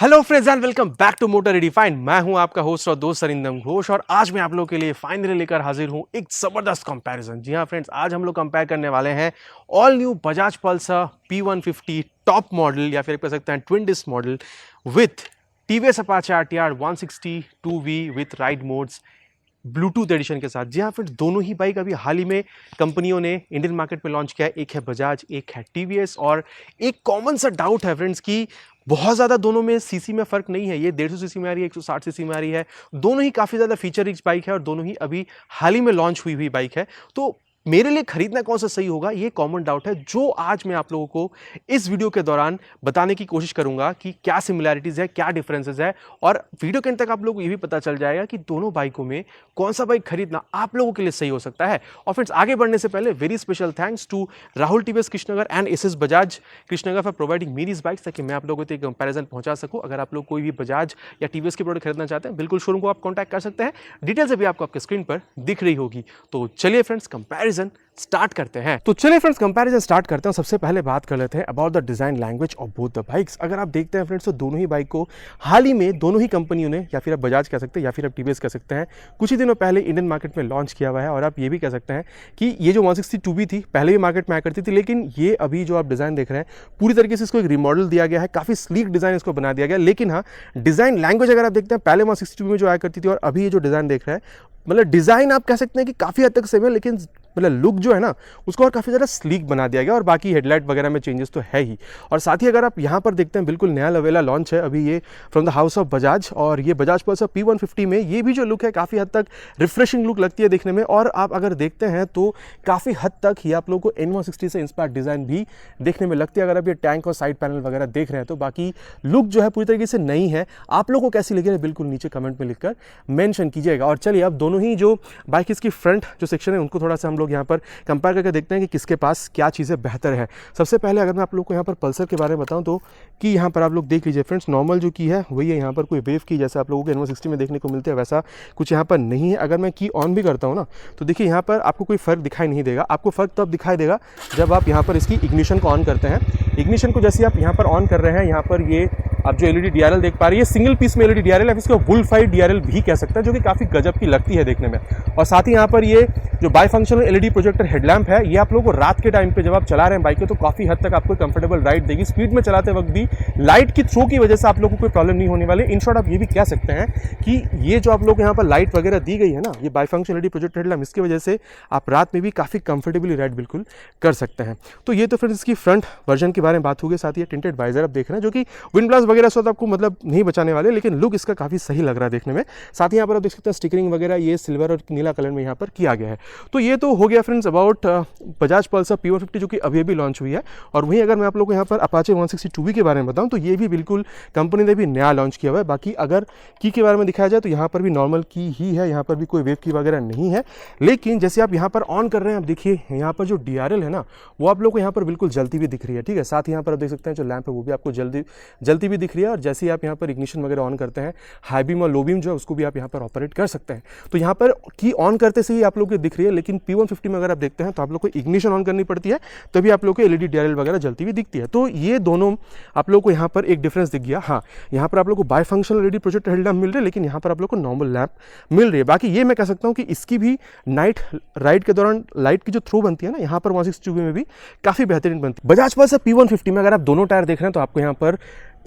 Hello friends and welcome back to motor redefined. मैं हूं आपका होस्ट और दोस्त सरिंदम घोष और आज मैं आप लोगों के लिए फाइनली लेकर हाजिर हूं एक जबरदस्त कंपैरिजन। जी हां फ्रेंड्स, आज हम लोग कंपेयर करने वाले हैं all new Bajaj Pulsar P150 top model या फिर कह सकते हैं twin disc model with TVS Apache RTR 160 2V with ride modes Bluetooth edition के साथ। जी हाँ फ्रेंड्स, दोनों ही बाइक अभी हाल ही में कंपनियों ने इंडियन मार्केट में लॉन्च किया है। एक है बजाज, एक है टीवीएस। और एक कॉमन सा डाउट है फ्रेंड्स कि बहुत ज़्यादा दोनों में सीसी में फ़र्क नहीं है। ये 150 सीसी में आ रही है, 160 सीसी में आ रही है। दोनों ही काफ़ी ज़्यादा फीचर रिच बाइक है और दोनों ही अभी हाल ही में लॉन्च हुई बाइक है। तो मेरे लिए खरीदना कौन सा सही होगा, ये कॉमन डाउट है जो आज मैं आप लोगों को इस वीडियो के दौरान बताने की कोशिश करूंगा कि क्या सिमिलैरिटीज़ है, क्या डिफरेंसेस है। और वीडियो के अंत तक आप लोगों को ये भी पता चल जाएगा कि दोनों बाइकों में कौन सा बाइक खरीदना आप लोगों के लिए सही हो सकता है। और फ्रेंड्स, आगे बढ़ने से पहले very special thanks to Rahul TVS Krishnanagar and SS Bajaj Krishnanagar for providing me this bikes, ताकि मैं आप लोगों को एक कंपैरिजन पहुंचा सकूं। अगर आप लोग कोई भी बजाज या टीवीएस के प्रोडक्ट खरीदना चाहते हैं, बिल्कुल शोरूम को आप कॉन्टैक्ट कर सकते हैं। डिटेल्स अभी आपको आपके स्क्रीन पर दिख रही होगी। तो चलिए फ्रेंड्स, कंपैरिजन स्टार्ट करते हैं। तो चलिए फ्रेंड्स, कंपैरिजन स्टार्ट करते हैं। सबसे पहले बात कर लेते हैं about the design language of both the bikes. अगर आप देखते हैं फ्रेंड्स, तो दोनों ही बाइक को हाल ही में दोनों ही कंपनियों ने, या फिर आप बजाज कह सकते हैं या फिर आप टीवीएस कह सकते हैं, कुछ ही दिनों पहले इंडियन मार्केट में लॉन्च किया हुआ है। और आप ये भी कह सकते हैं कि ये जो 160 2V थी पहले भी मार्केट में आया करती थी, लेकिन ये अभी जो आप डिजाइन देख रहे हैं पूरी तरीके से इसको एक रिमॉडल दिया गया है। काफी स्लीक डिजाइन इसको बना दिया गया। लेकिन हाँ, डिजाइन लैंग्वेज अगर आप देखते हैं, पहले 160 2V में जो आया करती थी और अभी ये जो डिजाइन देख रहे हैं, मतलब डिजाइन आप कह सकते हैं कि काफी हद तक सेम है, लेकिन मतलब लुक जो है ना उसको और काफ़ी ज़्यादा स्लीक बना दिया गया। और बाकी हेडलाइट वगैरह में चेंजेस तो है ही। और साथ ही अगर आप यहाँ पर देखते हैं, बिल्कुल नया लवेला लॉन्च है अभी ये from the house of Bajaj. और ये बजाज पल्सर P150 में ये भी जो लुक है काफ़ी हद तक रिफ्रेशिंग लुक लगती है देखने में। और आप अगर देखते हैं तो काफ़ी हद तक ही आप लोग को N160 से इंस्पायर्ड डिज़ाइन भी देखने में लगती है। अगर आप ये टैंक और साइड पैनल वगैरह देख रहे हैं तो बाकी लुक जो है पूरी तरीके से नई है। आप लोग को कैसी लगी है बिल्कुल नीचे कमेंट में लिखकर मेंशन कीजिएगा। और चलिए अब दोनों ही जो बाइक इसकी फ्रंट जो सेक्शन है उनको थोड़ा सा हम लोग यहाँ पर कंपेयर करके देखते हैं कि किसके पास क्या चीज़ें बेहतर है। सबसे पहले अगर मैं आप लोग को यहाँ पर पल्सर के बारे में बताऊँ तो कि यहाँ पर आप लोग देख लीजिए फ्रेंड्स, नॉर्मल जो की है वही है। यहाँ पर कोई वेव की जैसे आप लोगों को N160 में देखने को मिलते हैं वैसा कुछ यहाँ पर नहीं है। अगर मैं की ऑन भी करता हूँ ना तो देखिए यहाँ पर आपको कोई फ़र्क दिखाई नहीं देगा। आपको फ़र्क तब दिखाई देगा जब आप यहाँ पर इसकी इग्निशन को ऑन करते हैं। इग्निशन को जैसे आप यहाँ पर ऑन कर रहे हैं, यहाँ पर ये आप जो एलईडी DRL देख पा रही है, सिंगल पीस में एलईडी DRL है, इसको वुल्फाइड DRL भी कह सकते हैं, जो कि काफ़ी गजब की लगती है देखने में। और साथ ही यहाँ पर ये जो by functional LED projector headlamp है, ये आप लोगों को रात के टाइम पे जब आप चला रहे हैं बाइक को तो काफ़ी हद तक आपको कंफर्टेबल राइड देगी। स्पीड में चलाते वक्त भी लाइट की थ्रो की वजह से आप लोगों को कोई प्रॉब्लम नहीं होने वाली। इन शॉर्ट आप ये भी कह सकते हैं कि ये जो आप लोग यहाँ पर लाइट वगैरह दी गई है ना, ये by functional LED projector headlamp, इसकी वजह से आप रात में भी काफ़ी कंफर्टेबली राइड बिल्कुल कर सकते हैं। तो ये तो फिर इसकी फ्रंट वर्जन के बारे में बात होगी। साथ ही टिंटेड वाइजर आप देख रहे हैं जो कि विंड ब्लास्ट वगैरह से आपको मतलब नहीं बचाने वाले, लेकिन लुक इसका काफ़ी सही लग रहा है देखने में। साथ ही यहाँ पर आप देख सकते हैं स्टिकरिंग वगैरह ये सिल्वर और नीला कलर में यहाँ पर किया गया है। तो ये तो हो गया friends about Bajaj Pulsar P150 जो कि अभी अभी लॉन्च हुई है। और वहीं अगर मैं आप लोगों को यहाँ पर अपाचे 160 2V के बारे में बताऊँ तो ये भी बिल्कुल कंपनी ने भी नया लॉन्च किया हुआ है। बाकी अगर की के बारे में दिखाया जाए तो यहाँ पर भी नॉर्मल की ही है, यहाँ पर भी कोई वेव की वगैरह नहीं है। लेकिन जैसे आप यहाँ पर ऑन कर रहे हैं, आप देखिए यहाँ पर जो DRL है ना वो आप लोग को यहाँ पर बिल्कुल जलती भी दिख रही है। ठीक है, साथ ही यहाँ पर आप देख सकते हैं जो लैंप है वो भी आपको जलती भी दिख रही है। और जैसे ही आप यहाँ पर इग्निशन वगैरह ऑन करते हैं, हाई बीम और लो बीम जो है उसको भी आप यहाँ पर ऑपरेट कर सकते हैं। तो यहाँ पर की ऑन करते से ही आप लोग को दिख रही है। लेकिन P150 में अगर आप देखते हैं तो आप लोग को इग्निशन ऑन करनी पड़ती है, तभी आप लोग को एलईडी DRL वगैरह जलती हुई दिखती है। तो ये दोनों आप लोग को यहाँ पर एक डिफरेंस दिख गया। हाँ, यहाँ पर आप लोग को bifunctional LED projector headlamp मिल रहे हैं, लेकिन यहाँ पर आप लोग को नॉर्मल लैंप मिल रही है। बाकी ये मैं कह सकता हूँ कि इसकी भी नाइट राइड के दौरान लाइट की जो थ्रो बनती है ना, यहाँ पर 160 2V में भी काफ़ी बेहतरीन बनती है। बजाज पल्सर P150 में अगर आप दोनों टायर देख रहे हैं तो आपको यहाँ पर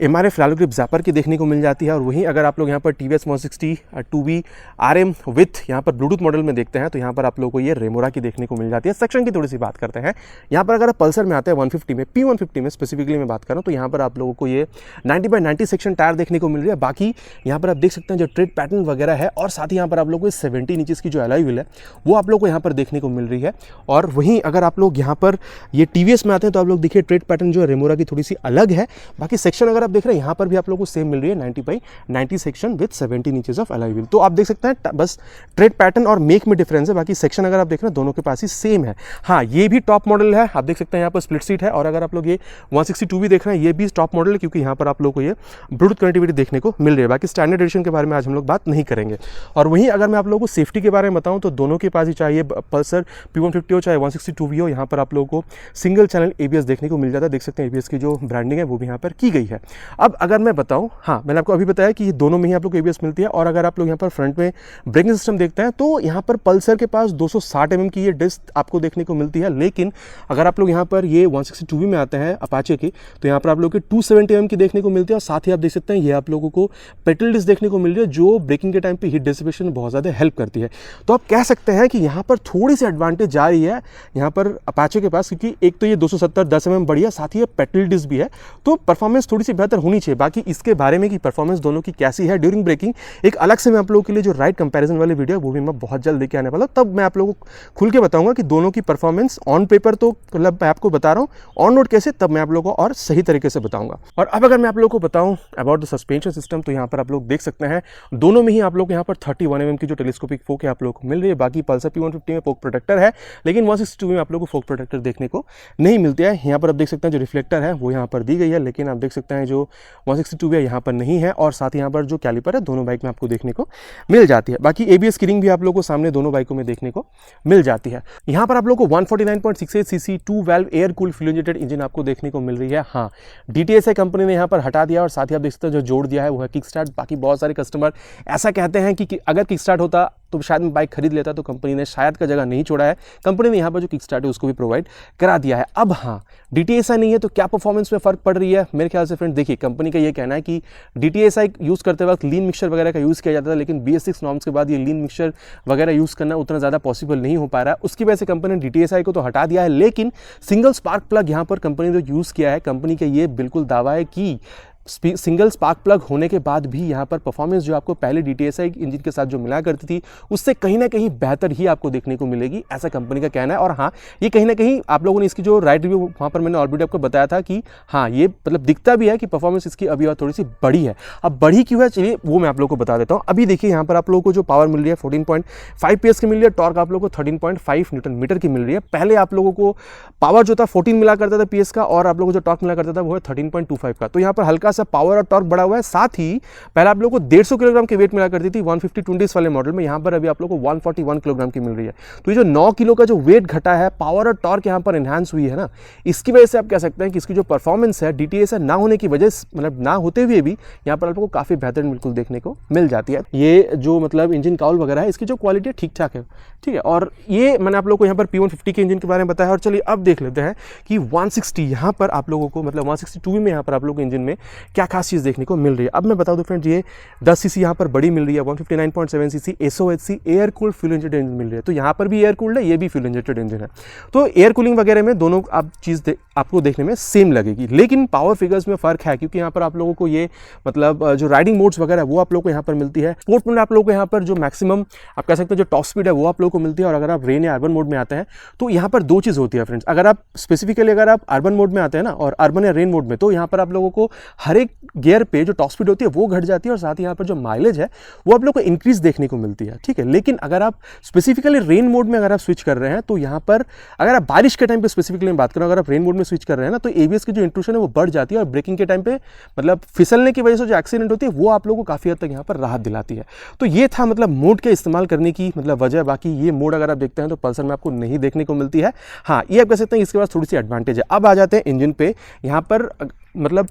MRF रैलो ग्रिप ज़ैपर की देखने को मिल जाती है। और वहीं अगर आप लोग यहाँ पर TVS 160 2V RM विथ यहाँ पर ब्लूटूथ मॉडल में देखते हैं तो यहाँ पर आप लोगों को ये रेमोरा की देखने को मिल जाती है। सेक्शन की थोड़ी सी बात करते हैं। यहाँ पर अगर आप पल्सर में आते हैं 150 में, P150 में स्पेसिफिकली मैं बात कर रहा हूँ, तो यहाँ पर आप लोगों को ये 90/90 सेक्शन टायर देखने को मिल रही है। बाकी यहाँ पर आप देख सकते हैं जो ट्रेड पैटर्न वगैरह है। और साथ ही यहाँ पर आप लोग को 17 इंचेस की जो अलॉय व्हील है वो आप लोग को यहाँ पर देखने को मिल रही है। और वहीं अगर आप लोग यहाँ पर ये TVS में आते हैं तो आप लोग देखिए ट्रेड पैटर्न जो है रेमोरा की थोड़ी सी अलग है। बाकी सेक्शन अगर आप देख रहे हैं यहाँ पर भी आप लोगों को सेम मिल रही है 90/90 section with 17 inches of alloy wheel. तो आप देख सकते हैं बस ट्रेड पैटर्न और मेक में डिफरेंस है। बाकी सेक्शन अगर आप देख रहे हैं दोनों के पास ही सेम है। हाँ, ये भी टॉप मॉडल है, आप देख सकते हैं यहाँ पर स्प्लिट सीट है। और अगर आप लोग ये 160 2V देख रहे हैं, ये भी टॉप मॉडल है क्योंकि यहाँ पर आप लोग को ये ब्लूटूथ कनेक्टिविटी देखने को मिल रही है। बाकी स्टैंडर्ड एडिशन के बारे में आज हम लोग बात नहीं करेंगे। और वहीं अगर मैं आप लोगों को सेफ्टी के बारे में बताऊँ तो दोनों के पास ही, चाहे पल्सर P150 हो चाहे 160 2V हो, यहाँ पर आप लोगों को सिंगल चैनल ABS देखने को मिल जाता है। देख सकते हैं ABS की जो ब्रांडिंग है वो भी यहाँ पर की गई है। अब अगर मैं बताऊं, हाँ मैंने आपको अभी बताया कि ये दोनों में ही आप लोग को ABS मिलती है। और अगर आप लोग यहाँ पर फ्रंट में ब्रेकिंग सिस्टम देखते हैं तो यहाँ पर पल्सर के पास 260 mm की ये डिस्क आपको देखने को मिलती है। लेकिन अगर आप लोग यहाँ पर ये 162V में आते हैं अपाचे की, तो यहाँ पर आप लोग के 270 mm की देखने को मिलती है। और साथ ही आप देख सकते हैं ये आप लोगों को पेट्रोल डिस्क देखने को मिल रही है, जो ब्रेकिंग के टाइम पे हीट डिसिपेशन में बहुत ज़्यादा हेल्प करती है। तो आप कह सकते हैं कि यहाँ पर थोड़ी सी एडवांटेज जा रही है यहाँ पर अपाचे के पास, क्योंकि एक तो ये 270 10 mm बढ़िया, साथ ही ये पेट्रोल डिस्क भी है, तो परफॉर्मेंस थोड़ी सी बेहतर होनी चाहिए। बाकी इसके बारे में कि परफॉर्मेंस दोनों की कैसी है ड्यूरिंग ब्रेकिंग, एक अलग से मैं आप लोगों के लिए जो राइड कंपैरिजन वाली वीडियो है वो भी मैं बहुत जल्द लेके आने वाला हूं। तब मैं आप लोगों को खुल के बताऊंगा कि दोनों की परफॉर्मेंस ऑन पेपर तो मतलब मैं आपको बता रहा हूँ, ऑन रोड कैसे, तब मैं आप लोगों को और सही तरीके से बताऊंगा। और अब अगर मैं आप लोगों को बताऊं अबाउट द सस्पेंशन सिस्टम, तो यहाँ पर आप लोग देख सकते हैं दोनों में ही आप लोग यहाँ पर 31 mm की जो टेलीस्कोपिक फोक है आप लोग को मिल रही है। बाकी पल्सर P150 में फोक प्रोटेक्टर है, लेकिन 162 में आप लोग को फोक प्रोटेक्टर देखने को नहीं मिलती है। यहाँ पर आप देख सकते हैं जो रिफ्लेक्टर है वो यहाँ पर दी गई है, लेकिन आप देख सकते हैं जो 162 है यहाँ पर नहीं है। और साथ ही यहाँ पर जो कैलिपर है दोनों बाइक में आपको देखने को मिल जाती है। बाकी ABS की रिंग भी आप लोगों को सामने दोनों बाइकों में देखने को मिल जाती है। यहाँ पर आप लोग को 149.68 cc 2 valve air cooled fuel injected engine आपको देखने को मिल रही है। हाँ, DTSI कंपनी ने यहाँ पर हटा दिया और साथ ही आप देख सकते हैं जो जोड़ दिया है वो है किक स्टार्ट। बाकी बहुत सारे कस्टमर ऐसा कहते हैं कि अगर किक स्टार्ट होता तो शायद मैं बाइक खरीद लेता, तो कंपनी ने शायद का जगह नहीं छोड़ा है, कंपनी ने यहाँ पर जो किक स्टार्ट है उसको भी प्रोवाइड करा दिया है। अब हाँ, DTSI नहीं है तो क्या परफॉर्मेंस में फर्क पड़ रही है? मेरे ख्याल से फ्रेंड देखिए, कंपनी का ये कहना है कि DTSI यूज़ करते वक्त लीन मिक्सचर वगैरह का यूज़ किया जाता था, लेकिन BS6 नॉर्म्स के बाद ये लीन मिक्सचर वगैरह यूज़ करना उतना ज़्यादा पॉसिबल नहीं हो पा रहा है। उसकी वजह से कंपनी ने DTSI को तो हटा दिया है, लेकिन सिंगल स्पार्क प्लग यहाँ पर कंपनी ने जो यूज़ किया है, कंपनी का ये बिल्कुल दावा है कि सिंगल स्पार्क प्लग होने के बाद भी यहाँ पर परफॉर्मेंस जो आपको पहले DTSI इंजन के साथ जो मिला करती थी उससे कहीं ना कहीं बेहतर ही आपको देखने को मिलेगी, ऐसा कंपनी का कहना है। और हाँ, ये कहीं ना कहीं आप लोगों ने इसकी जो राइड रिव्यू वहाँ पर मैंने ऑलरेडी आपको बताया था कि हाँ, ये मतलब दिखता भी है कि परफॉर्मेंस इसकी अभी और थोड़ी सी बड़ी है। अब बड़ी क्यों है, चलिए वो मैं आप लोगों को बता देता हूँ। अभी देखिए यहाँ पर आप लोगों को जो पावर मिल रही है 14.5 PS की मिल रही है, टॉर्क आप लोगों को 13.5 न्यूटन मीटर की मिल रही है। पहले आप लोगों को पावर जो था 14 मिला करता था PS का, और आप लोगों को जो टॉर्क मिला करता था वो है 13.25 का। तो यहाँ पर हल्का सा पावर और टॉर्क बढ़ा हुआ है। साथ ही पहले आप लोगों को 150 किलोग्राम की वेट मिला करती थी 150/20 वाले मॉडल में, यहाँ पर अभी आप लोगों को 141 किलोग्राम की मिल रही है। तो ये जो 9 किलो का जो वेट घटा है, पावर और टॉर्क यहाँ पर एनहांस हुई है ना, इसकी वजह से आप कह सकते हैं कि इसकी जो परफॉर्मेंस है DTSI ना होने की वजह से, मतलब ना होते हुए भी यहाँ पर आप लोगों को काफ़ी बेहतरीन बिल्कुल देखने को मिल जाती है। ये जो मतलब इंजन काउल वगैरह है, इसकी जो क्वालिटी है ठीक ठाक है, ठीक है। और ये मैंने आप लोगों को यहाँ पर P150 के इंजन के बारे में बताया। और चलिए अब देख लेते हैं कि 160 यहाँ पर आप लोगों को मतलब 162 में यहाँ पर आप लोगों को इंजन में क्या खास चीज़ देखने को मिल रही है। अब मैं बता दूं फ्रेंड्स, ये 10 cc यहाँ पर बड़ी मिल रही है, 159.7 cc SOHC air cooled fuel injected engine मिल रही है। तो यहाँ पर भी एयर कूल्ड है, ये भी फ्यूल इंजेक्टेड इंजन है। तो एयर कूलिंग वगैरह में दोनों आप चीज़ आपको देखने में सेम लगेगी, लेकिन पावर फिगर्स में फ़र्क है, क्योंकि यहाँ पर आप लोगों को ये मतलब जो राइडिंग मोड्स वगैरह वो आप लोगों को यहाँ पर मिलती है। स्पोर्ट मोड आप लोगों को यहाँ पर जो मैक्सिमम आप कह सकते हैं जो टॉप स्पीड है वो आप लोगों को मिलती है। और अगर आप रेन या अर्बन मोड में आते हैं तो यहाँ पर दो चीज़ होती है फ्रेंड्स। अगर आप स्पेसिफिकली अगर आप अर्बन मोड में आते हैं ना, और अर्बन या रेन मोड में, तो यहाँ पर आप लोगों को हर एक गियर पे जो टॉप स्पीड होती है वो घट जाती है, और साथ ही यहाँ पर जो माइलेज है वो आप लोग को इंक्रीज देखने को मिलती है, ठीक है। लेकिन अगर आप स्पेसिफिकली रेन मोड में अगर आप स्विच कर रहे हैं, तो यहाँ पर अगर आप बारिश के टाइम पे स्पेसिफिकली बात करें, अगर आप रेन मोड में स्विच कर रहे हैं ना, तो ABS की जो इंट्रूशन है वो बढ़ जाती है, और ब्रेकिंग के टाइम पे मतलब फिसलने की वजह से जो एक्सीडेंट होती है वो आप लोगों को काफ़ी हद तक यहाँ पर राहत दिलाती है। तो ये था मतलब मोड के इस्तेमाल करने की मतलब वजह। बाकी ये मोड अगर आप देखते हैं तो पल्सर में आपको नहीं देखने को मिलती है। हाँ, ये आप कह सकते हैं इसके पास थोड़ी सी एडवांटेज है। अब आ जाते हैं इंजन पे। यहाँ पर मतलब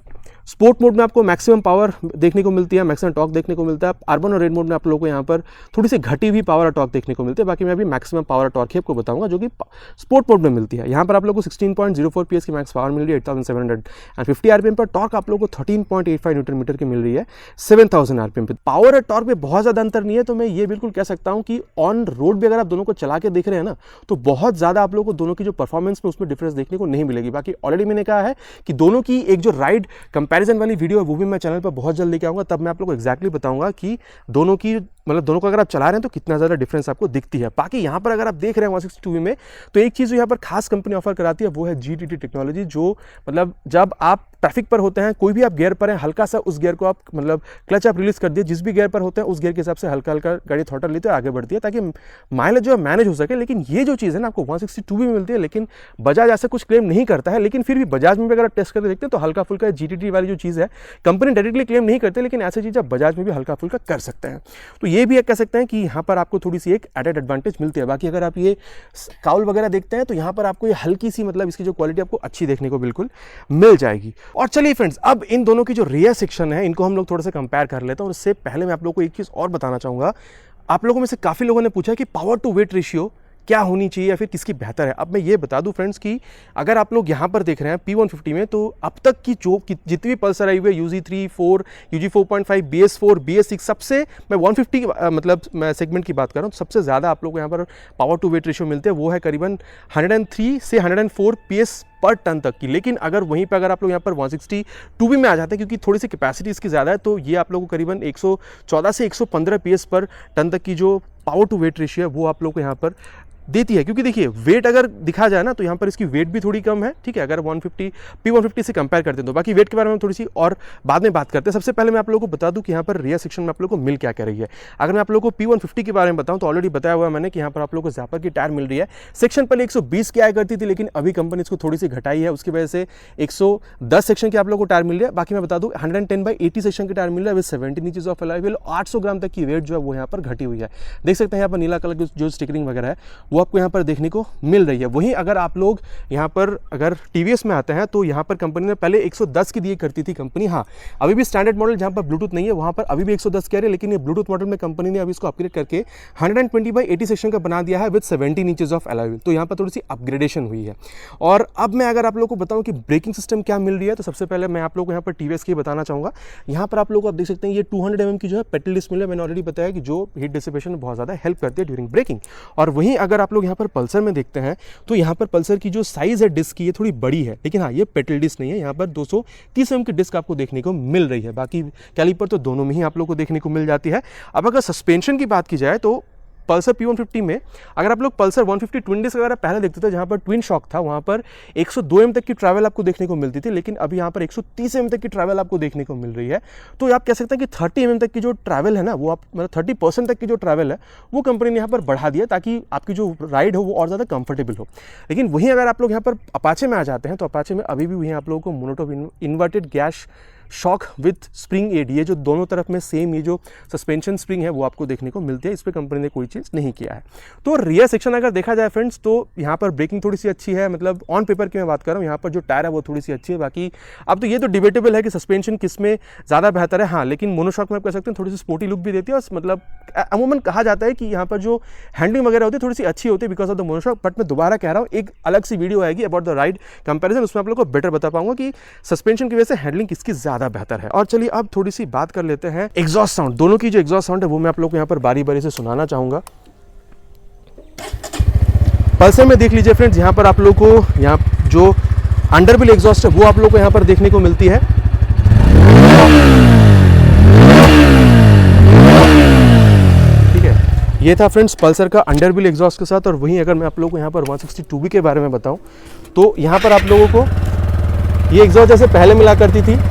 स्पोर्ट मोड में आपको मैक्सिमम पावर देखने को मिलती है, मैक्सिमम टॉर्क देखने को मिलता है। अर्बन और रेन मोड में आप लोगों को यहाँ पर थोड़ी सी घटी हुई पावर और टॉर्क देखने को मिलती है। बाकी मैं अभी मैक्सिमम पावर और टॉर्क ही आपको बताऊंगा जो कि स्पोर्ट मोड में मिलती है। यहाँ पर आप लोगों को 16.04 PS की मैक्स पावर मिल रही है 8750 RPM पर। टॉर्क आप लोगों को 13.85 न्यूटन मीटर की मिल रही है 7000 RPM पे। पावर और टॉर्क में बहुत ज़्यादा अंतर नहीं है, तो मैं ये बिल्कुल कह सकता हूँ कि ऑन रोड भी अगर आप दोनों को चला के देख रहे हैं ना, तो बहुत ज़्यादा आप लोगों को दोनों की जो परफॉर्मेंस में उसमें डिफरेंस देखने को नहीं मिलेगी। बाकी ऑलरेडी मैंने कहा है कि दोनों की एक जो राइड कंपैरिजन वाली वीडियो है वो भी मैं चैनल पर बहुत जल्द लेके आऊँगा। तब मैं आप लोगों को एक्जैक्टली बताऊँगा कि दोनों की मतलब दोनों को अगर आप चला रहे हैं तो कितना ज़्यादा डिफरेंस आपको दिखती है। बाकी यहाँ पर अगर आप देख रहे हैं 162 में, तो एक चीज़ जो यहाँ पर खास कंपनी ऑफर कराती है वो है GTT टेक्नोलॉजी, जो मतलब जब आप ट्रैफिक पर होते हैं, कोई भी आप गियर पर हैं, हल्का सा उस गियर को आप मतलब क्लच आप रिलीज कर दिए, जिस भी गियर पर होते हैं उस गियर के हिसाब से हल्का हल्का गाड़ी थ्रॉटल लेते हैं, आगे बढ़ती है, ताकि माइलेज जो है मैनेज हो सके। लेकिन ये जो चीज़ है ना आपको 162 में मिलती है, लेकिन बजाज ऐसा कुछ क्लेम नहीं करता है। लेकिन फिर भी बजाज में भी अगर आप टेस्ट करके देखते हैं तो हल्का फुल्का GTT वाली जो चीज़ है कंपनी डायरेक्टली क्लेम नहीं करते, लेकिन ऐसी चीज़ आप बजाज में भी हल्का फुल्का कर सकते हैं। तो ये भी एक कह सकते हैं कि यहाँ पर आपको थोड़ी सी एक एडेड एडवांटेज मिलती है। बाकी अगर आप ये काउल वगैरह देखते हैं तो यहाँ पर आपको ये हल्की सी मतलब इसकी जो क्वालिटी आपको अच्छी देखने को बिल्कुल मिल जाएगी। और चलिए फ्रेंड्स, अब इन दोनों की जो रियर सेक्शन है इनको हम लोग थोड़ा सा कंपेयर कर लेते हैं। और उससे पहले मैं आप लोगों को एक चीज़ और बताना चाहूँगा। आप लोगों में से काफ़ी लोगों ने पूछा कि पावर टू वेट रेशियो क्या होनी चाहिए या फिर किसकी बेहतर है। अब मैं ये बता दूं फ्रेंड्स कि अगर आप लोग यहाँ पर देख रहे हैं P150 में, तो अब तक की जो जितनी भी पल्सर आई हुई है UG3, 4, UG 4.5, BS4, BS6, सबसे मैं 150 मतलब मैं सेगमेंट की बात कर रहा हूँ, सबसे ज़्यादा आप लोग को यहाँ पर पावर टू वेट रेशियो मिलते हैं, वो है करीबन 103 से 104 PS पर टन तक की। लेकिन अगर वहीं पर अगर आप लोग यहाँ पर 162 में आ जाते हैं, क्योंकि थोड़ी सी कैपेसिटी इसकी ज़्यादा है, तो ये आप लोगों को करीबन 114 से 115 PS पर टन तक की जो पावर टू वेट रेशियो है वो आप लोग को यहाँ पर देती है। क्योंकि देखिए वेट अगर दिखा जाए ना तो यहाँ पर इसकी वेट भी थोड़ी कम है, ठीक है, अगर 150 से कंपेयर करते हैं तो। बाकी वेट के बारे में थोड़ी सी और बाद में बात करते हैं। सबसे पहले मैं आप लोगों को बता दूं कि यहाँ पर रियर सेक्शन में आप लोगों को मिल क्या क्या रही है। अगर मैं आप लोगों को P150 के बारे में बताऊं तो ऑलरेडी बताया हुआ है मैंने कि यहाँ पर आप लोगों को ज़ैपर की टायर मिल रही है। सेक्शन पहले 120 की आया करती थी, लेकिन अभी कंपनी इसको थोड़ी सी घटाई है, उसकी वजह से 110 सेक्शन की आप लोगों को टायर मिल रही है। बाकी मैं बता दूं 110/80 सेक्शन की टायर मिल रहा है with 17 inches of alloy wheel. 800 ग्राम तक की वेट जो है वो यहाँ पर घटी हुई है। देख सकते हैं यहाँ पर नीला कलर की जो स्टिकरिंग वगैरह है वो आपको यहाँ पर देखने को मिल रही है। वहीं अगर आप लोग यहाँ पर अगर TVS में आते हैं तो यहाँ पर कंपनी ने पहले 110 की दिए करती थी कंपनी। हाँ, अभी भी स्टैंडर्ड मॉडल जहाँ पर ब्लूटूथ नहीं है वहाँ पर अभी भी 110 कह रहे हैं, लेकिन ये ब्लूटूथ मॉडल में कंपनी ने अभी इसको अपग्रेड करके 120/80 सेक्शन का बना दिया है with 17 inches of alloy wheel. तो यहाँ पर थोड़ी सी अपग्रेडेशन हुई है। और अब मैं अगर आप लोग को बताऊँ कि ब्रेकिंग सिस्टम क्या मिल रही है, तो सबसे पहले मैं आप लोग को यहाँ पर TVS की बताना चाहूँगा। यहाँ पर आप लोग आप देख सकते हैं ये 200 mm की जो है पेडल डिस्क मिल है। मैंने ऑलरेडी बताया कि जो हीट डिसिपेशन में बहुत ज़्यादा हेल्प करती है ड्यूरिंग ब्रेकिंग। और वहीं अगर आप लोग यहाँ पर पल्सर में देखते हैं तो यहाँ पर पल्सर की जो साइज़ है डिस्क की ये थोड़ी बड़ी है, लेकिन हाँ ये पेडल डिस्क नहीं है। यहाँ पर 230 mm की डिस्क आपको देखने को मिल रही है। बाकी कैलिपर तो दोनों में ही आप लोग को देखने को मिल जाती है। अब अगर सस्पेंशन की बात की जाए तो पल्सर P150 में अगर आप लोग पल्सर 150 ट्विन डिस्क वगैरह पहले देखते थे जहाँ पर ट्विन शॉक था, वहाँ पर 102 mm तक की ट्रैवल आपको देखने को मिलती थी, लेकिन अभी यहाँ पर 130 mm तक की ट्रैवल आपको देखने को मिल रही है। तो आप कह सकते हैं कि 30 mm तक की जो ट्रैवल है ना वो आप मतलब 30% तक की जो ट्रैवल है वो कंपनी ने यहाँ पर बढ़ा दिया ताकि आपकी जो राइड हो वो और ज़्यादा कंफर्टेबल हो। लेकिन वहीं अगर आप लोग यहाँ पर अपाचे में आ जाते हैं तो अपाचे में अभी भी वहीं आप लोगों को monotone inverted gas shock with spring aid, ये जो दोनों तरफ में सेम ये जो सस्पेंशन स्प्रिंग है वो आपको देखने को मिलती है। इस पर कंपनी ने कोई चीज़ नहीं किया है। तो रियर सेक्शन अगर देखा जाए फ्रेंड्स तो यहाँ पर ब्रेकिंग थोड़ी सी अच्छी है, मतलब ऑन पेपर की मैं बात कर रहा हूँ। यहाँ पर जो टायर है वो थोड़ी सी अच्छी है। बाकी अब तो ये तो डिबेटेबल है कि सस्पेंशन किस में ज़्यादा बेहतर है। हाँ, लेकिन मोनोशॉक में आप कह सकते हैं थोड़ी सी स्पोर्टी लुक भी देती है। और मतलब अमूमन कहा जाता है कि यहाँ पर जो हैंडलिंग वगैरह होती है थोड़ी सी अच्छी होती है because of the monoshock. But मैं दोबारा कह रहा हूँ एक अलग सी वीडियो आएगी अबाउट द राइड कंपेरिजन, उसमें आप लोग को बेटर बता पाऊंगा कि सस्पेंशन की वजह से हैंडलिंग किसकी ज़्यादा बेहतर है। और चलिए अब थोड़ी सी बात कर लेते हैं एग्जॉस्ट साउंड। दोनों की जो एग्जॉस्ट साउंड है वो मैं आप लोग को यहाँ पर बारी बारी से सुनाना चाहूंगा। पल्सर में देख लीजिए फ्रेंड्स, यहाँ पर आप लोग को यहाँ जो अंडरबिल एग्जॉस्ट है वो आप लोग को यहाँ पर देखने को मिलती है। ठीक है, ये था फ्रेंड्स पल्सर का अंडरबिल एग्जॉस्ट के साथ। और वहीं अगर मैं आप लोग को यहाँ पर 162B के बारे में बताऊं तो यहाँ पर आप लोगों को ये एग्जॉस्ट जैसे पहले मिला करती थी,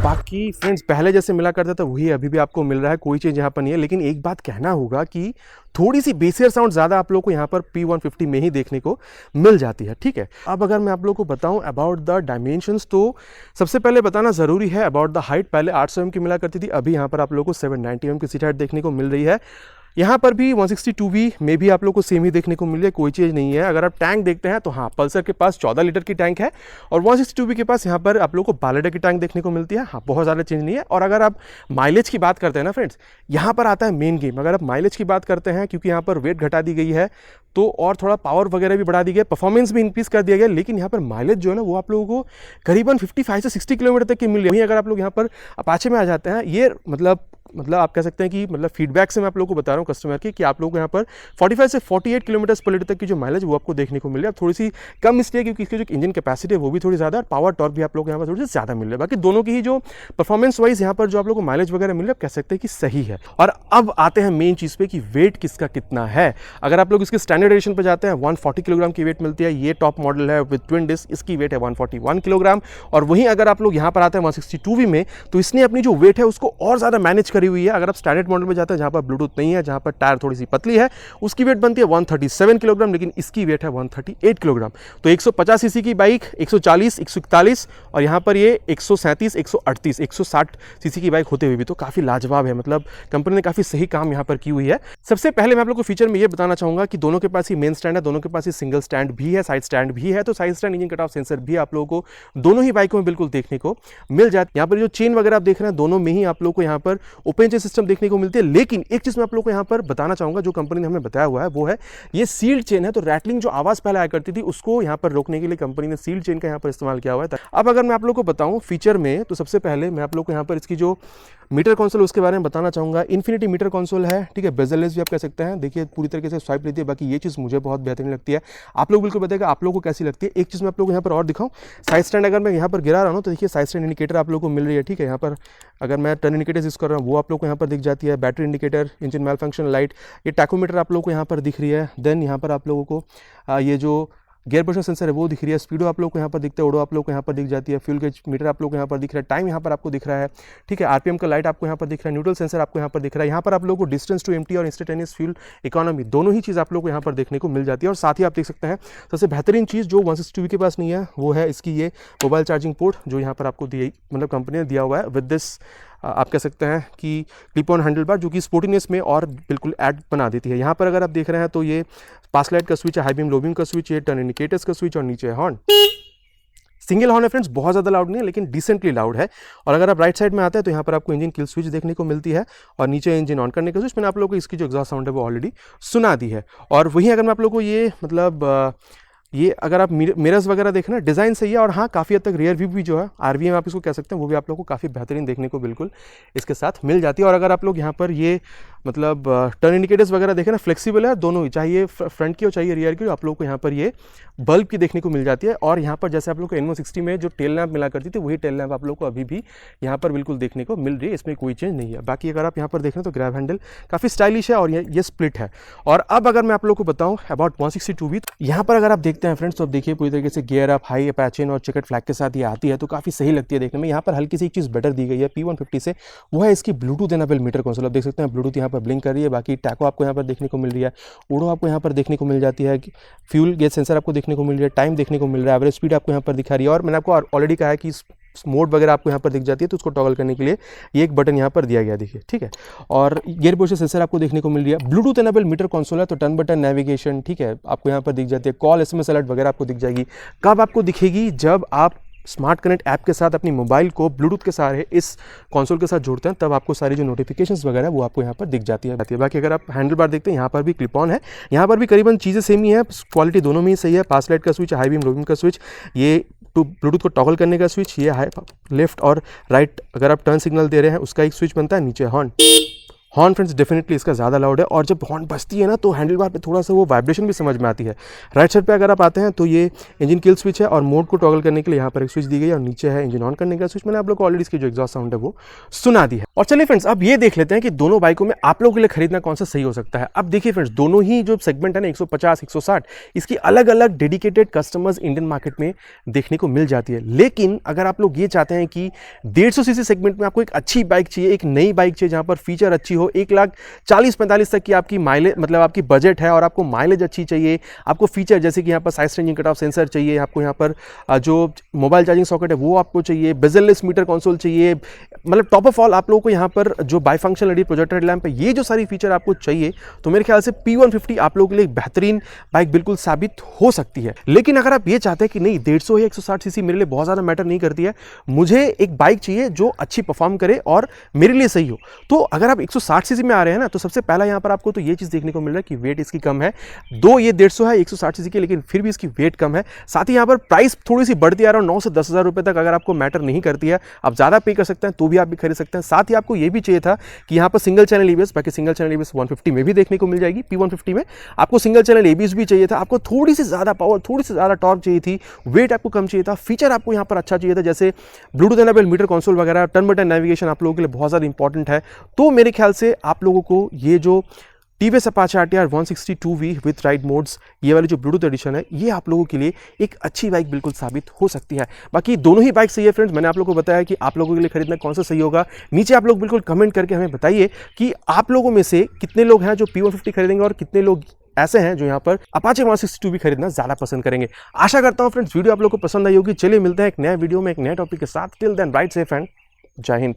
बाकी फ्रेंड्स पहले जैसे मिला करता था वही अभी भी आपको मिल रहा है, कोई चीज़ यहाँ पर नहीं है। लेकिन एक बात कहना होगा कि थोड़ी सी बेसियर साउंड ज़्यादा आप लोग को यहाँ पर P150 में ही देखने को मिल जाती है। ठीक है, अब अगर मैं आप लोग को बताऊं अबाउट द डायमेंशंस तो सबसे पहले बताना ज़रूरी है अबाउट द हाइट। पहले 800 mm की मिला करती थी, अभी यहाँ पर आप लोग को 790 mm की सीट हाइट देखने को मिल रही है। यहाँ पर भी 162B में भी आप लोग को सेम ही देखने को मिल रही है, कोई चीज़ नहीं है। अगर आप टैंक देखते हैं तो हाँ पल्सर के पास 14 लीटर की टैंक है और 162B के पास यहाँ पर आप लोग को 12 लीटर की टैंक देखने को मिलती है। हाँ, बहुत ज़्यादा चेंज नहीं है। और अगर आप माइलेज की बात करते हैं ना फ्रेंड्स, यहाँ पर आता है मेन गेम। अगर आप माइलेज की बात करते हैं, क्योंकि यहाँ पर वेट घटा दी गई है तो और थोड़ा पावर वगैरह भी बढ़ा दी गई, परफॉर्मेंस भी इंक्रीज कर दिया गया, लेकिन यहाँ पर माइलेज जो है ना वो आप लोगों को करीबन 55 से 60 किलोमीटर तक की मिल रही है। वहीं अगर आप लोग यहाँ पर अपाचे में आ जाते हैं, ये मतलब आप कह सकते हैं कि मतलब फीडबैक से मैं आप लोगों को बता रहा हूँ कस्टमर की कि आप लोगों को यहाँ पर 45 से 48 किलोमीटर पर लीटर तक की जो माइलेज वो आपको देखने को मिल रही है। थोड़ी सी कम इसलिए क्योंकि इसकी जो इंजन कैपेसिटी है वो भी थोड़ी ज़्यादा है, पावर टॉर्क भी आप लोग यहाँ पर थोड़ी सी ज़्यादा मिल रहा है। बाकी दोनों की ही जो परफॉर्मेंस वाइज यहाँ पर जो आप लोग को माइलेज वगैरह मिल रहा है कह सकते हैं कि सही है। और अब आते हैं मेन चीज़ पे कि वेट किसका कितना है। अगर आप लोग इसके स्टैंडर्ड एडिशन पर जाते हैं 140 किलोग्राम की वेट मिलती है। ये टॉप मॉडल है विद ट्विन डिस्क, इसकी वेट है 141 किलोग्राम। और वहीं अगर आप लोग यहाँ पर आते हैं 162V में तो इसने अपनी जो वेट है उसको और ज़्यादा मैनेज भरी हुई है। अगर आप स्टैंडर्ड मॉडल में जाते हैं जहाँ पर ब्लूटूथ नहीं है, जहाँ पर टायर थोड़ी सी पतली है, उसकी वेट बनती है 137 किलोग्राम, लेकिन इसकी वेट है 138 किलोग्राम। तो 150 सीसी की बाइक 140, 141 और यहाँ पर ये 137, 138, 160 सीसी की बाइक होते हुए भी तो काफ़ी लाजवाब है। मतलब कंपनी ने काफ़ी सही काम यहाँ पर की हुई है। सबसे पहले मैं आप लोग को फीचर में ये बताना चाहूँगा कि दोनों के पास ही मेन स्टैंड है, दोनों के पास ही सिंगल स्टैंड भी है, साइड स्टैंड भी है। तो side stand engine cut off sensor भी आप लोगों को दोनों ही बाइकों में बिल्कुल देखने को मिल जाती है। यहाँ पर जो चेन वगैरह आप देख रहे हैं दोनों में ही आप लोग को यहाँ पर ओपन चेन सिस्टम देखने को मिलती है। लेकिन एक चीज़ मैं आप लोग को यहाँ पर बताना चाहूँगा जो कंपनी ने हमें बताया हुआ है वो है ये सील्ड चेन है। तो रैटलिंग जो आवाज़ पहले आया करती थी उसको यहाँ पर रोकने के लिए कंपनी ने सील्ड चेन का यहाँ पर इस्तेमाल किया हुआ है। अब अगर मैं आप लोग को बताऊँ फीचर में, तो सबसे पहले मैं आप लोग को यहाँ पर इसकी जो मीटर कंसोल उसके बारे में बताना चाहूँगा। इन्फिनिटी मीटर कंसोल है, ठीक है, बेजललेस भी आप कह सकते हैं। देखिए पूरी तरीके से स्वाइप लेती है। बाकी ये चीज़ मुझे बहुत बेहतरीन लगती है। आप लोग बिल्कुल बताएगा आप लोगों को कैसी लगती है। एक चीज़ मैं आप लोग को यहाँ पर और दिखाऊँ, साइड स्टैंड अगर मैं यहाँ पर गिरा रहा हूँ तो देखिए साइड स्टैंड इंडिकेटर आप लोग को मिल रही है, ठीक है। यहाँ पर अगर मैं टर्न इंडिकेटर यूज़ कर रहा हूँ वो आप लोग को यहाँ पर दिख जाती है। Battery indicator, engine malfunction light, ये टैकोमीटर आप लोग को यहाँ पर दिख रही है। देन यहाँ पर आप लोगों को ये जो गियर प्रेशर सेंसर है वो दिख रही है। स्पीडो आप लोग को यहाँ पर दिखता है, ओडो आप लोग को यहाँ पर दिख जाती है। फ्यूल गेज मीटर आप लोग को यहाँ पर दिख रहा है। टाइम यहाँ पर आपको दिख रहा है, ठीक है। आरपीएम का लाइट आपको यहाँ पर दिख रहा है। न्यूट्रल सेंसर आपको यहाँ पर दिख रहा है। यहाँ पर आप लोग को डिस्टेंस टू एम्प्टी और इंस्टेंटेनियस फ्यूल इकोनॉमी दोनों ही चीज़ आप लोग को यहाँ पर देखने को मिल जाती है। और साथ ही आप देख सकते हैं सबसे बेहतरीन चीज़ जो 160 के पास नहीं है वो है इसकी ये मोबाइल चार्जिंग पोर्ट जो यहाँ पर आपको दी, मतलब कंपनी ने दिया हुआ है विद दिस आप कह सकते हैं कि क्लिप ऑन हैंडल बार, जो कि स्पोर्टिनेस में और बिल्कुल ऐड बना देती है। यहाँ पर अगर आप देख रहे हैं तो ये पास लाइट का स्विच है, हाई बीम लो बीम का स्विच है, टर्न इंडिकेटर्स का स्विच और नीचे है हॉर्न। सिंगल हॉर्न है फ्रेंड्स, बहुत ज़्यादा लाउड नहीं है लेकिन डिसेंटली लाउड है। और अगर आप राइट साइड में आते हैं तो यहाँ पर आपको इंजन किल स्विच देखने को मिलती है और नीचे इंजन ऑन करने का स्विच। मैंने आप लोगों को इसकी जो एग्जॉस्ट साउंड है वो ऑलरेडी सुना दी है। और वहीं अगर मैं आप लोगों को ये मतलब ये अगर आप मिरर्स वगैरह देखना डिज़ाइन सही है। और हाँ काफ़ी हद तक रियर व्यू भी जो है आरवीएम आप इसको कह सकते हैं वो भी आप लोग को काफ़ी बेहतरीन देखने को बिल्कुल इसके साथ मिल जाती है। और अगर आप लोग यहाँ पर ये मतलब टर्न इंडिकेटर्स वगैरह देखें ना, फ्लेक्सिबल है दोनों ही, चाहिए फ्रंट की और चाहिए रियर की। आप लोग को यहाँ पर ये बल्ब की देखने को मिल जाती है। और यहाँ पर जैसे आप लोग को N160 में जो टेल लैंप मिला करती थी वही टेल लैंप आप लोग को अभी भी यहाँ पर बिल्कुल देखने को मिल रही है, इसमें कोई चेंज नहीं है। बाकी अगर आप यहाँ पर देखें तो ग्रैब हैंडल काफ़ी स्टाइलिश है और ये स्प्लिट है। और अब अगर मैं आप लोग को बताऊँ अबाउट 162V, यहाँ पर अगर आप देखते हैं फ्रेंड्स तो आप देखिए पूरी तरीके से गियर अप, हाई अपाचे और चेकर्ड फ्लैग के साथ ये आती है तो काफ़ी सही लगती है देखने में। यहाँ पर हल्की सी एक चीज़ बेटर दी गई है P150 से, वो है इसकी ब्लूटूथ एनेबल मीटर कंसोल। आप देख सकते हैं ब्लूटूथ यहाँ पर ब्लिंक कर रही है। बाकी टैको आपको यहाँ पर देखने को मिल रही है, ओडो आपको यहाँ पर देखने को मिल जाती है, फ्यूल गेज सेंसर आपको देखने को मिल रही है, टाइम देखने को मिल रहा है, एवरेज स्पीड आपको यहाँ पर दिखा रही है। और मैंने आपको ऑलरेडी कहा है कि मोड वगैरह आपको यहाँ पर दिख जाती है तो उसको टॉगल करने के लिए ये एक बटन यहाँ पर दिया गया देखिए, ठीक है। और गियर पोजिशन सेंसर आपको देखने को मिल रही है। ब्लूटूथ एनेबल मीटर कंसोल है तो टर्न बटन नेविगेशन, ठीक है, आपको यहाँ पर दिख जाती है। कॉल एसएमएस अलर्ट वगैरह आपको दिख जाएगी। कब आपको दिखेगी? जब आप स्मार्ट कनेक्ट ऐप के साथ अपनी मोबाइल को ब्लूटूथ के सारे इस कंसोल के साथ जोड़ते हैं तब आपको सारी जो नोटिफिकेशंस वगैरह वो आपको यहाँ पर दिख जाती है। बाकी अगर आप हैंडल बार देखते हैं यहाँ पर भी क्लिप ऑन है, यहाँ पर भी करीबन चीज़ें सेम ही है, क्वालिटी दोनों में ही सही है। पास लाइट का switch, high beam low beam का स्विच, ये टू ब्लूटूथ को टॉगल करने का स्विच, ये हाई लेफ्ट और राइट अगर आप टर्न सिग्नल दे रहे हैं उसका एक स्विच बनता है। नीचे हॉर्न फ्रेंड्स डेफिनेटली इसका ज़्यादा लाउड है और जब हॉर्न बजती है ना तो हैंडल बार पे थोड़ा सा वो वाइब्रेशन भी समझ में आती है। राइट साइड पे अगर आप आते हैं तो ये इंजन किल स्विच है और मोड को टॉगल करने के लिए यहाँ पर एक स्विच दी गई है और नीचे है इंजन ऑन करने का स्विच। मैंने आप लोग को ऑलरेडी इसकी जो एग्जॉस्ट साउंड है वो सुना दी है। और चलिए फ्रेंड्स अब ये देख लेते हैं कि दोनों बाइकों में आप लोगों के लिए खरीदना कौन सा सही हो सकता है। अब देखिए फ्रेंड्स दोनों ही जो सेगमेंट है ना 150, 160, इसकी अलग अलग डेडिकेटेड कस्टमर्स इंडियन मार्केट में देखने को मिल जाती है। लेकिन अगर आप लोग ये चाहते हैं कि 150 सीसी सेगमेंट में आपको एक अच्छी बाइक चाहिए, एक नई बाइक चाहिए जहाँ पर फीचर अच्छी हो, 1,40,45 तक की आपकी माइलेज मतलब आपकी बजट है और आपको माइलेज अच्छी चाहिए, आपको फीचर जैसे कि यहाँ पर side standing cut off sensor चाहिए, आपको यहाँ पर जो मोबाइल चार्जिंग सॉकेट है वो आपको चाहिए, बेजललेस मीटर कंसोल चाहिए, मतलब टॉप ऑफ ऑल आप लोगों को यहाँ पर जो by function LED projector lamp है, ये जो सारी फीचर आपको चाहिए तो मेरे ख्याल से P150 आप लोगों के लिए एक बेहतरीन बाइक बिल्कुल साबित हो सकती है। लेकिन अगर आप ये चाहते हैं कि नहीं 150 या 160 सीसी मेरे लिए बहुत ज़्यादा मैटर नहीं करती है, मुझे एक बाइक चाहिए जो अच्छी परफॉर्म करे और मेरे लिए सही हो, तो अगर आप 160 सीसी में आ रहे हैं ना तो सबसे पहला यहाँ पर आपको तो ये चीज़ देखने को मिल रहा है कि वेट इसकी कम है। दो ये 150 है 160 सीसी की, लेकिन फिर भी इसकी वेट कम है। साथ ही यहाँ पर प्राइस थोड़ी सी बढ़ती आ रहा है 9 से 10,000 रुपये तक। अगर आपको मैटर नहीं करती है, आप ज़्यादा पे कर सकते हैं तो भी आप भी खरीद सकते हैं। साथ ही आपको ये भी चाहिए था कि यहाँ पर सिंगल चैनल एबीएस, बाकी सिंगल चैनल एबीएस 150 में भी देखने को मिल जाएगी। P150 में आपको सिंगल चैनल एबीएस भी चाहिए था, आपको थोड़ी सी ज़्यादा पावर, थोड़ी सी ज़्यादा टॉर्क चाहिए थी, वेट आपको कम चाहिए था, फीचर आपको यहाँ पर अच्छा चाहिए था जैसे ब्लूटूथ एनेबल मीटर कंसोल वगैरह, टर्न बटन नेविगेशन आप लोगों के लिए बहुत ज़्यादा इंपॉर्टेंट है। तो मेरे ख्याल से आप लोगों को ये जो TVS Apache RTR 162V with ride modes, ये वाली जो ब्लूटूथ एडिशन है, ये आप लोगों के लिए एक अच्छी बाइक बिल्कुल साबित हो सकती है। बाकी दोनों ही बाइक सही है फ्रेंड्स। मैंने आप लोगों को बताया कि आप लोगों के लिए खरीदना कौन सा सही होगा। नीचे आप लोग बिल्कुल कमेंट करके हमें बताइए कि आप लोगों में से कितने लोग हैं जो P150 खरीदेंगे और कितने लोग ऐसे हैं जो यहाँ पर अपाचे 162 भी खरीदना ज़्यादा पसंद करेंगे। आशा करता हूँ फ्रेंड्स वीडियो आप लोगों को पसंद आई होगी। चलिए मिलते हैं एक नया वीडियो में एक नए टॉपिक के साथ। Till then ride safe and जय हिंद।